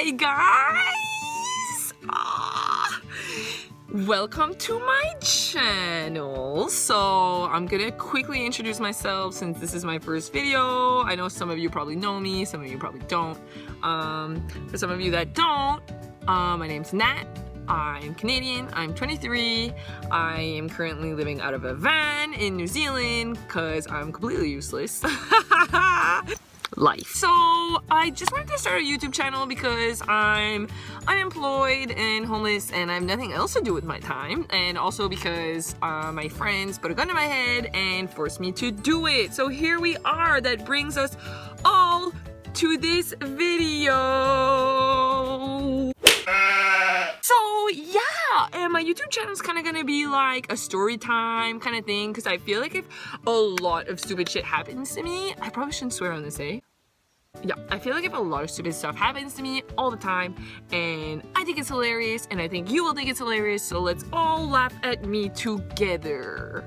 Hi guys! Welcome to my channel. So I'm gonna quickly introduce myself since this is my first video. I know some of you probably know me, some of you probably don't. For some of you that don't, my name's Nat. I'm Canadian, I'm 23. I am currently living out of a van in New Zealand because I'm completely useless. Life. So I just wanted to start a YouTube channel because I'm unemployed and homeless and I have nothing else to do with my time, and also because my friends put a gun to my head and forced me to do it. So here we are. That brings us all to this video. So yeah, and my YouTube channel is kind of gonna be like a story time kind of thing, because I feel like if a lot of stupid shit happens to me, I probably shouldn't swear on this, eh? Yeah, I feel like if a lot of stupid stuff happens to me all the time, and I think it's hilarious, and I think you will think it's hilarious, so let's all laugh at me together.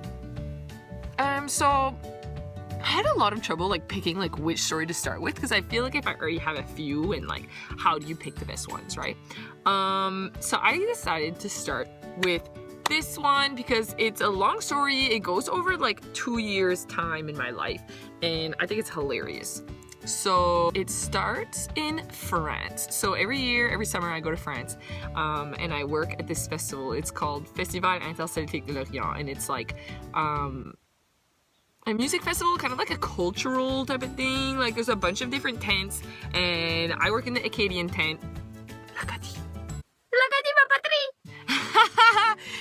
So I had a lot of trouble like picking like which story to start with, because I feel like if I already have a few, and like how do you pick the best ones, right? So I decided to start with this one because it's a long story. It goes over like 2 years time in my life, and I think it's hilarious. So it starts in France. So every year, every summer I go to France, and I work at this festival. It's called Festival Interceltique de l'Orient, and it's like a music festival, kind of like a cultural type of thing. Like there's a bunch of different tents, and I work in the Acadian tent. L'Acadie. L'Acadie, ma patrie!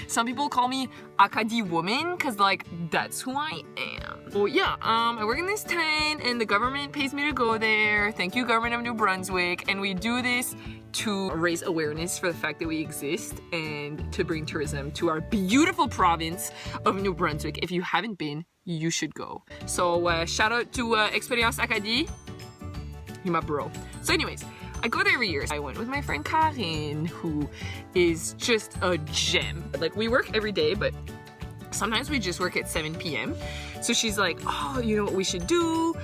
Some people call me Acadie woman, because like that's who I am. Well, yeah, I work in this tent and the government pays me to go there. Thank you, government of New Brunswick. And we do this to raise awareness for the fact that we exist and to bring tourism to our beautiful province of New Brunswick. If you haven't been, you should go. So shout out to Experience Acadie. You're my bro. So anyways, I go there every year. I went with my friend Karin, who is just a gem. Like we work every day, but sometimes we just work at 7 p.m. So she's like, oh, you know what we should do?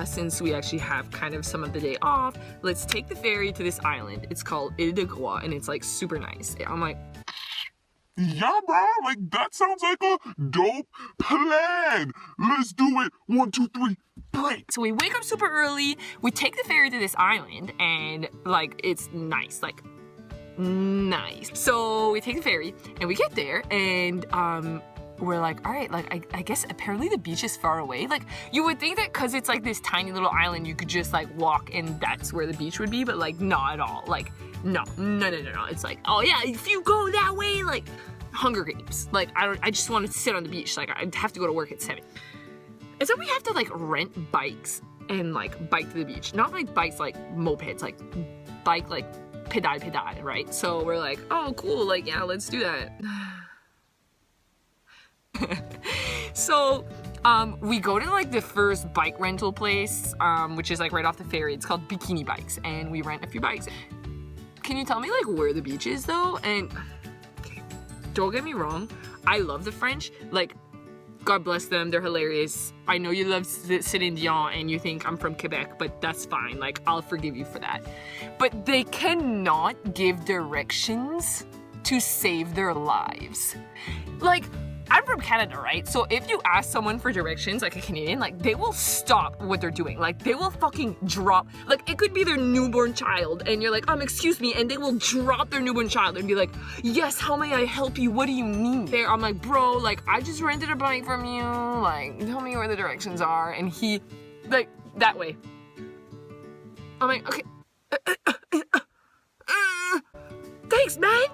Since we actually have kind of some of the day off, let's take the ferry to this island. It's called Ile de Groix, and it's like super nice. I'm like, yeah, bro, like that sounds like a dope plan. Let's do it. 1, 2, 3, break. So we wake up super early, we take the ferry to this island, and like it's nice, like nice. So we take the ferry and we get there, and we're like, all right, like I guess apparently the beach is far away. Like you would think that because it's like this tiny little island, you could just like walk and that's where the beach would be, but like not at all. Like no. It's like, oh yeah, if you go that way, like Hunger Games. Like I just want to sit on the beach. Like I'd have to go to work at 7. And so we have to like rent bikes and like bike to the beach. Not like bikes like mopeds, like bike like pedal, right? So we're like, oh cool, like yeah, let's do that. So we go to like the first bike rental place, which is like right off the ferry. It's called Bikini Bikes, and we rent a few bikes. Can you tell me like where the beach is though? And okay, don't get me wrong, I love the French. Like God bless them, they're hilarious. I know you love Céline Dion and you think I'm from Quebec, but that's fine. Like I'll forgive you for that. But they cannot give directions to save their lives. Like I'm from Canada, right? So if you ask someone for directions, like a Canadian, like they will stop what they're doing. Like they will fucking drop, like it could be their newborn child and you're like, excuse me, and they will drop their newborn child and be like, yes, how may I help you? What do you need? There, I'm like, bro, like I just rented a bike from you. Like tell me where the directions are. And he, like, that way. I'm like, okay. Thanks, man.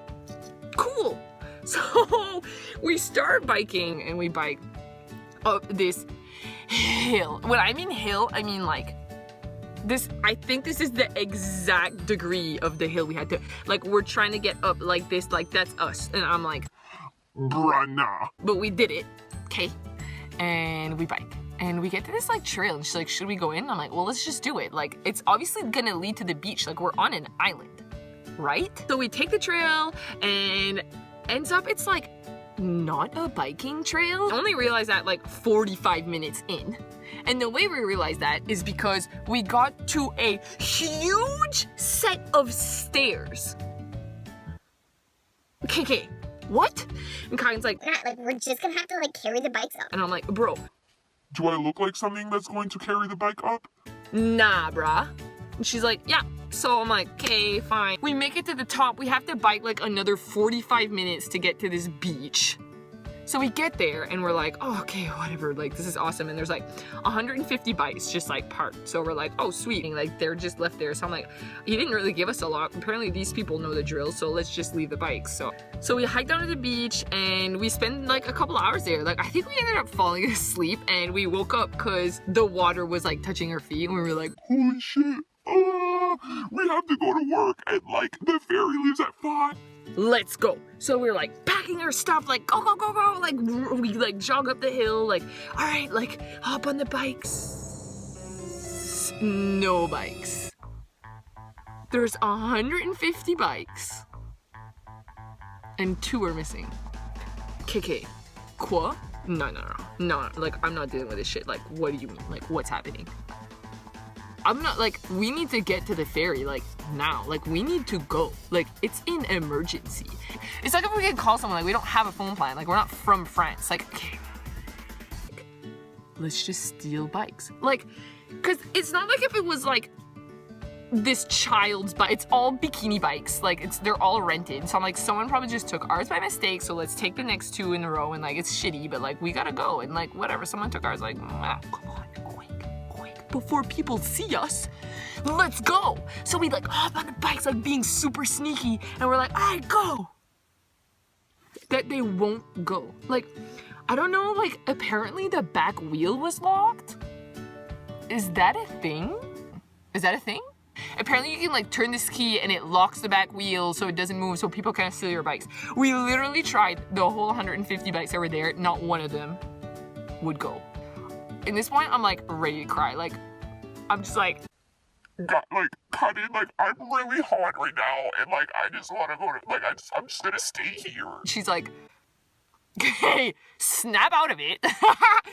Cool. So we start biking and we bike up this hill. When I mean hill, I mean like this. I think this is the exact degree of the hill we had to, like we're trying to get up like this, like that's us. And I'm like, bruh, nah. But we did it, okay? And we bike. And we get to this like trail and she's like, should we go in? I'm like, well, let's just do it. Like it's obviously gonna lead to the beach. Like we're on an island, right? So we take the trail and ends up it's like not a biking trail. I only realized that like 45 minutes in. And the way we realized that is because we got to a huge set of stairs. KK, what? And Kyle's like, Yeah, like, we're just gonna have to, like, carry the bikes up. and I'm like, bro, Do I look like something that's going to carry the bike up? nah, bruh. And she's like, yeah. So I'm like, okay, fine. We make it to the top. We have to bike like another 45 minutes to get to this beach. So we get there and we're like, oh, okay, whatever. Like, this is awesome. And there's like 150 bikes just like parked. So we're like, oh, sweet. And like, they're just left there. So I'm like, he didn't really give us a lot. Apparently these people know the drill. So let's just leave the bikes. So we hiked down to the beach and we spent like a couple hours there. Like, I think we ended up falling asleep and we woke up because the water was like touching our feet. And we were like, Holy shit. We have to go to work and like the ferry leaves at 5. let's go. So we're like packing our stuff, like go, go, go, go. Like we like jog up the hill, like, all right, like hop on the bikes. No bikes. There's 150 bikes and 2 are missing. KK, quoi? No, like I'm not dealing with this shit. Like, what do you mean? Like, what's happening? I'm not, like, we need to get to the ferry, like, now. Like, we need to go. Like, it's an emergency. It's like if we could call someone, like, we don't have a phone plan. Like, we're not from France. Like, okay, let's just steal bikes. Like, because it's not like if it was, like, this child's bike. It's all bikini bikes. Like, they're all rented. So I'm like, someone probably just took ours by mistake, so let's take the next 2 in a row, and, like, it's shitty, but, like, we gotta go. And, like, whatever. Someone took ours, like, come on, quick. Before people see us, let's go. So we like hop on the bikes, like being super sneaky, and we're like, all right, go. That they won't go. Like, I don't know, like apparently the back wheel was locked. Is that a thing? Apparently you can like turn this key and it locks the back wheel so it doesn't move so people can't steal your bikes. We literally tried the whole 150 bikes that were there, not one of them would go. In this point, I'm like ready to cry. Like, I'm just like, Honey, like, I'm really hot right now, and like, I just want to go to, like, I'm just gonna stay here. she's like, hey, snap out of it.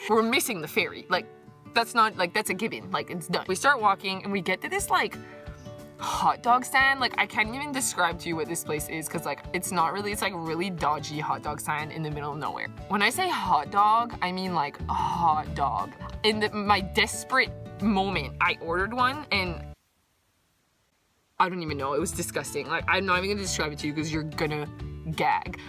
We're missing the ferry. Like, that's not, like, that's a given. Like, it's done. We start walking and we get to this like hot dog stand. Like, I can't even describe to you what this place is because like it's not really, it's like really dodgy hot dog stand in the middle of nowhere. When I say hot dog, I mean like a hot dog. In my desperate moment, I ordered one and I don't even know, it was disgusting. Like, I'm not even gonna describe it to you because you're gonna gag.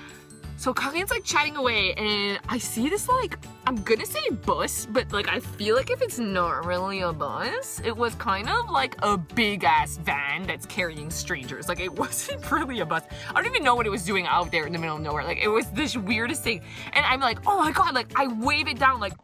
So Colleen's like chatting away and I see this like, I'm gonna say bus, but like I feel like if it's not really a bus, it was kind of like a big ass van that's carrying strangers. Like, it wasn't really a bus. I don't even know what it was doing out there in the middle of nowhere. Like, it was this weirdest thing. And I'm like, oh my God, like I wave it down like,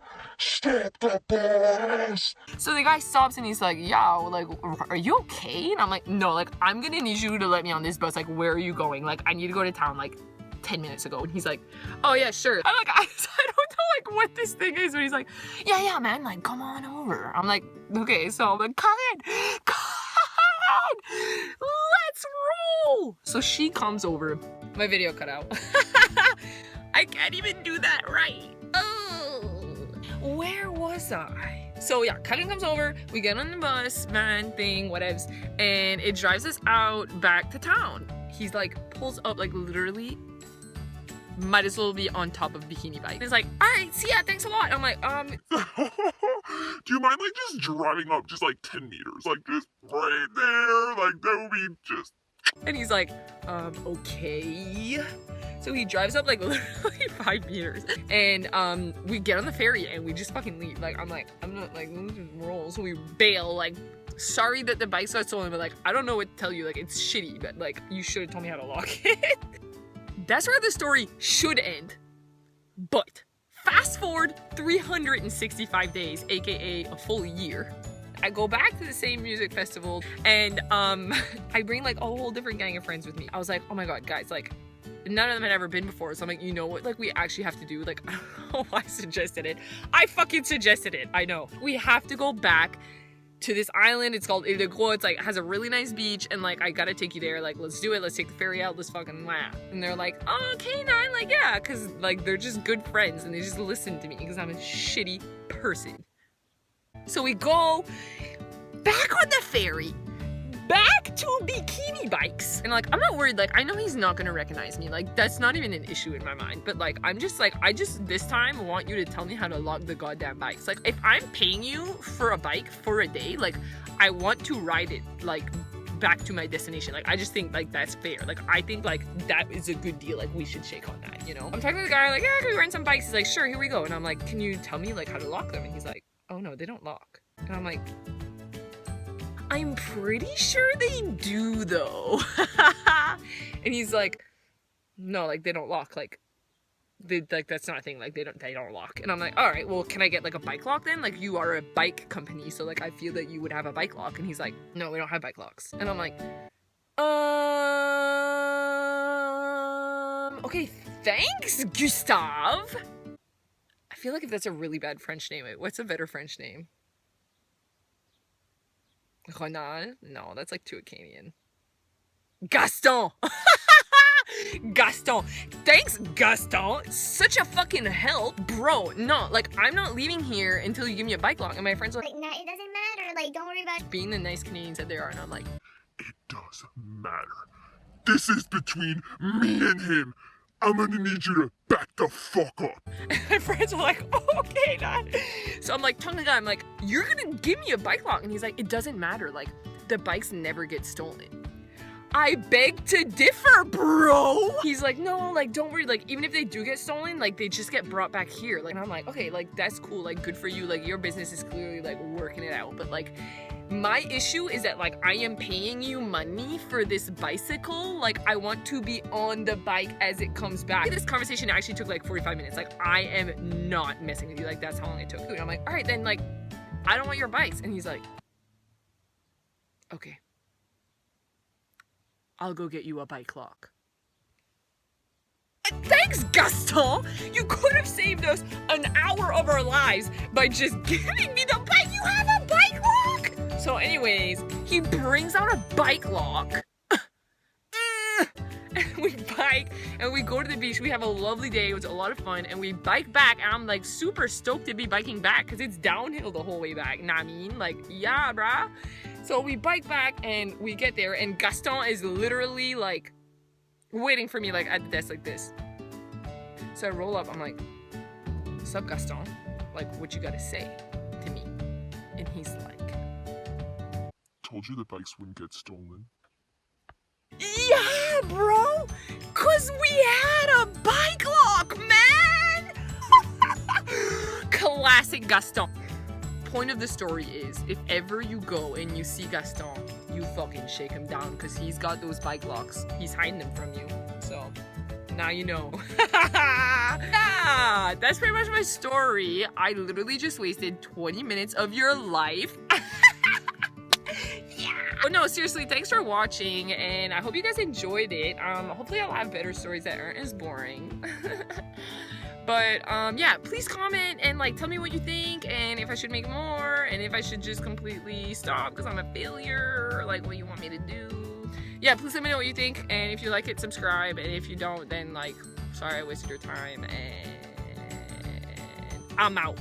Stop the bus! so the guy stops and he's like, yo, like, are you okay? And I'm like, no, like, I'm gonna need you to let me on this bus. Like, where are you going? Like, I need to go to town, like, 10 minutes ago. And he's like, oh yeah, sure. I'm like, I don't know, like, what this thing is. But he's like, yeah, man, like, come on over. I'm like, okay. So I'm like, come in. Let's roll. So she comes over. My video cut out. I can't even do that right. Oh, where was I? So yeah, Kevin comes over, we get on the bus, van thing, whatevs, and it drives us out back to town. He's like, pulls up, like literally, might as well be on top of bikini bike. He's like, all right, see ya, thanks a lot. I'm like, Do you mind like just driving up just like 10 meters? Like just right there, like that would be just... and he's like, okay. So he drives up like literally 5 meters and we get on the ferry and we just fucking leave. Like, I'm not like, let's just roll. So we bail, like, sorry that the bikes got stolen, but like, I don't know what to tell you. Like, it's shitty, but like, you should have told me how to lock it. That's where the story should end. But fast forward 365 days, aka a full year. I go back to the same music festival and I bring like a whole different gang of friends with me. I was like, oh my God, guys, like, none of them had ever been before. So I'm like, you know what, like, we actually have to do, like, I don't know why I suggested it. I fucking suggested it, I know. We have to go back to this island. It's called Ile de Gros. It's like, has a really nice beach, and like, I gotta take you there. Like, let's do it. Let's take the ferry out. Let's fucking laugh. And they're like, oh, okay, nine. Like, yeah, because like, they're just good friends, and they just listen to me because I'm a shitty person. So we go back on the ferry, back to bikini bikes. And like, I'm not worried. Like, I know he's not gonna recognize me. Like, that's not even an issue in my mind. But like, I'm just like, I just this time want you to tell me how to lock the goddamn bikes. Like, if I'm paying you for a bike for a day, like, I want to ride it like back to my destination. Like, I just think like that's fair. Like, I think like that is a good deal. Like, we should shake on that, you know? I'm talking to the guy like, yeah, can we rent some bikes? He's like, sure, here we go. And I'm like, can you tell me like how to lock them? And he's like, oh no, they don't lock. And I'm like, I'm pretty sure they do though. And he's like, no, like they don't lock. Like, that's not a thing. Like they don't lock. And I'm like, all right, well, can I get like a bike lock then? Like, you are a bike company, so like I feel that you would have a bike lock. And he's like, no, we don't have bike locks. And I'm like, okay, thanks, Gustave. I feel like if that's a really bad French name, what's a better French name? Ronald? No, that's like too Acadian. Gaston! Gaston! Thanks, Gaston! Such a fucking help. Bro, no, like, I'm not leaving here until you give me a bike lock. And my friends are like, Nah, it doesn't matter. Like, don't worry about it. being the nice Canadians that they are. And I'm like, It does matter. This is between me and him. I'm gonna need you to back the fuck up. and my friends are like, oh, okay, Dad. So I'm like, telling the guy, I'm like, you're gonna give me a bike lock. And he's like, it doesn't matter. Like, the bikes never get stolen. I beg to differ, bro. He's like, no, like, don't worry. Like, even if they do get stolen, like, they just get brought back here. Like, and I'm like, okay, like, that's cool. Like, good for you. Like, your business is clearly, like, working it out. But, like, my issue is that, like, I am paying you money for this bicycle. Like, I want to be on the bike as it comes back. This conversation actually took, like, 45 minutes. Like, I am not messing with you. Like, that's how long it took. And I'm like, all right, then, like, I don't want your bikes. And he's like, okay. I'll go get you a bike lock. Thanks, Gaston! You could have saved us an hour of our lives by just giving me the bike. You have a bike lock! So anyways, he brings out a bike lock. And we bike, and we go to the beach. We have a lovely day. It was a lot of fun. And we bike back, and I'm like super stoked to be biking back because it's downhill the whole way back. Know what I mean? Like, yeah, brah. So we bike back, and we get there, and Gaston is literally like waiting for me like at the desk like this. So I roll up. I'm like, what's up, Gaston? Like, what you gotta say to me? And he's like, Told you the bikes wouldn't get stolen. yeah, bro, cause we had a bike lock, man. Classic Gaston. Point of the story is, if ever you go and you see Gaston, you fucking shake him down, because he's got those bike locks. He's hiding them from you. So now you know. Yeah, that's pretty much my story. I literally just wasted 20 minutes of your life. Yeah. But no, seriously, thanks for watching, and I hope you guys enjoyed it. Hopefully I'll have better stories that aren't as boring. But yeah, please comment and like tell me what you think, and if I should make more, and if I should just completely stop because I'm a failure, or like what you want me to do. Yeah, please let me know what you think, and if you like it, subscribe, and if you don't, then like, sorry I wasted your time, and I'm out.